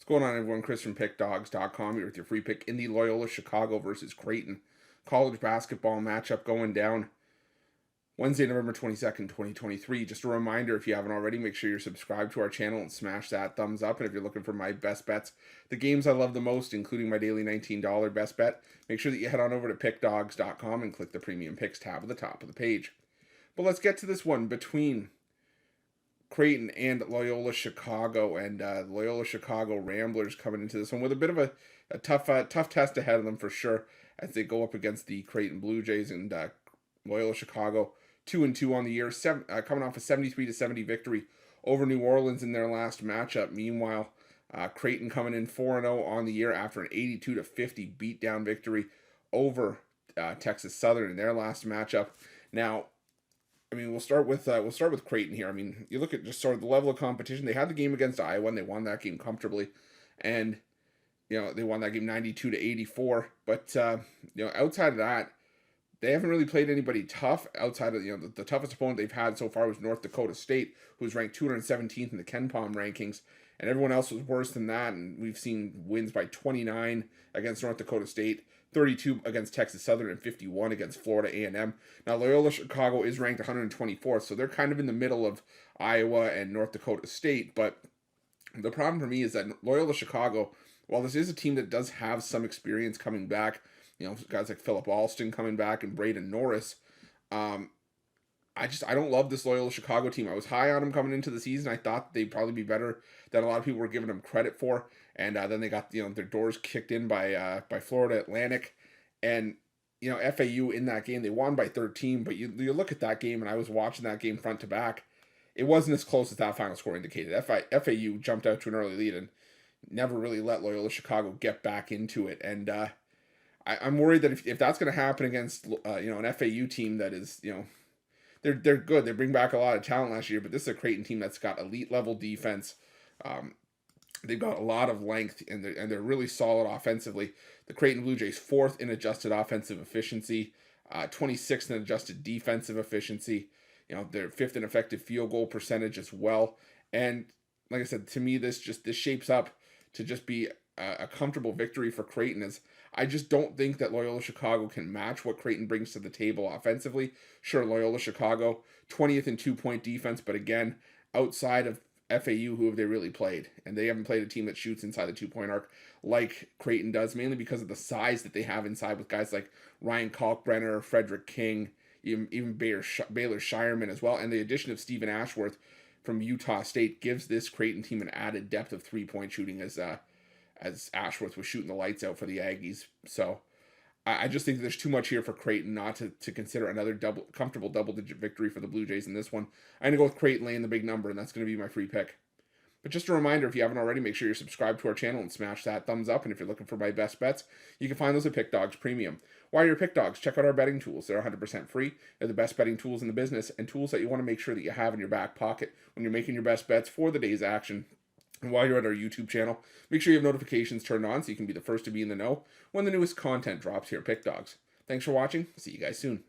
What's going on, everyone? Chris from Pickdawgz.com here with your free pick in the Loyola Chicago versus Creighton college basketball matchup going down Wednesday, November 22nd, 2023. Just a reminder, if you haven't already, make sure you're subscribed to our channel and smash that thumbs up. And if you're looking for my best bets, the games I love the most, including my daily $19 best bet, make sure that you head on over to Pickdawgz.com and click the Premium Picks tab at the top of the page. But let's get to this one between Creighton and Loyola Chicago, and Loyola Chicago Ramblers coming into this one with a bit of a tough test ahead of them for sure, as they go up against the Creighton Blue Jays. And Loyola Chicago 2-2 on the year, coming off a 73-70 victory over New Orleans in their last matchup. Meanwhile, Creighton coming in 4-0 on the year after an 82-50 beatdown victory over Texas Southern in their last matchup. Now, I mean, we'll start with Creighton here. I mean, you look at just sort of the level of competition. They had the game against Iowa, and they won that game comfortably, and they won that game 92-84. But outside of that, they haven't really played anybody tough. Outside of the toughest opponent they've had so far was North Dakota State, who's ranked 217th in the KenPom rankings, and everyone else was worse than that. And we've seen wins by 29 against North Dakota State, 32 against Texas Southern, and 51 against Florida A&M. Now, Loyola Chicago is ranked 124th, so they're kind of in the middle of Iowa and North Dakota State. But the problem for me is that Loyola Chicago, while this is a team that does have some experience coming back, guys like Philip Alston coming back and Braden Norris, I don't love this Loyola Chicago team. I was high on them coming into the season. I thought they'd probably be better than a lot of people were giving them credit for. And then they got their doors kicked in by Florida Atlantic, and FAU in that game they won by 13. But you look at that game, and I was watching that game front to back. It wasn't as close as that final score indicated. FAU jumped out to an early lead and never really let Loyola Chicago get back into it. And I'm worried that if that's going to happen against an FAU team that is they're good. They bring back a lot of talent last year, but this is a Creighton team that's got elite level defense. They've got a lot of length, and they're really solid offensively. The Creighton Blue Jays 4th in adjusted offensive efficiency, 26th in adjusted defensive efficiency. They're 5th in effective field goal percentage as well. And like I said, to me, this shapes up to just be a comfortable victory for Creighton, as I just don't think that Loyola Chicago can match what Creighton brings to the table offensively. Sure, Loyola Chicago 20th in 2-point defense, but again, outside of FAU, who have they really played? And they haven't played a team that shoots inside the 2-point arc like Creighton does, mainly because of the size that they have inside with guys like Ryan Kalkbrenner, Frederick King, even Baylor Shireman as well. And the addition of Stephen Ashworth from Utah State gives this Creighton team an added depth of 3-point shooting, as Ashworth was shooting the lights out for the Aggies. So I just think there's too much here for Creighton not to consider another comfortable double-digit victory for the Blue Jays in this one. I'm going to go with Creighton laying the big number, and that's going to be my free pick. But just a reminder, if you haven't already, make sure you're subscribed to our channel and smash that thumbs up. And if you're looking for my best bets, you can find those at Pick Dawgz Premium. While you're at Pick Dawgz, check out our betting tools. They're 100% free. They're the best betting tools in the business, and tools that you want to make sure that you have in your back pocket when you're making your best bets for the day's action. And while you're at our YouTube channel, make sure you have notifications turned on so you can be the first to be in the know when the newest content drops here at Pick Dawgz. Thanks for watching. See you guys soon.